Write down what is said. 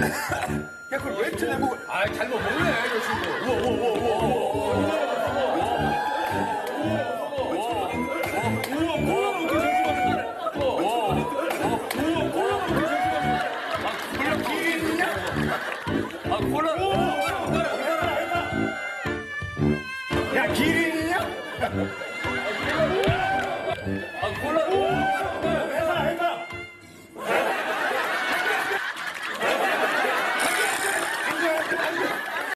야, 그걸 왜 이렇게 내고. 아, 잘 먹네, 저 친구. 아, 콜라. 야, 기린이냐? 아, 콜라.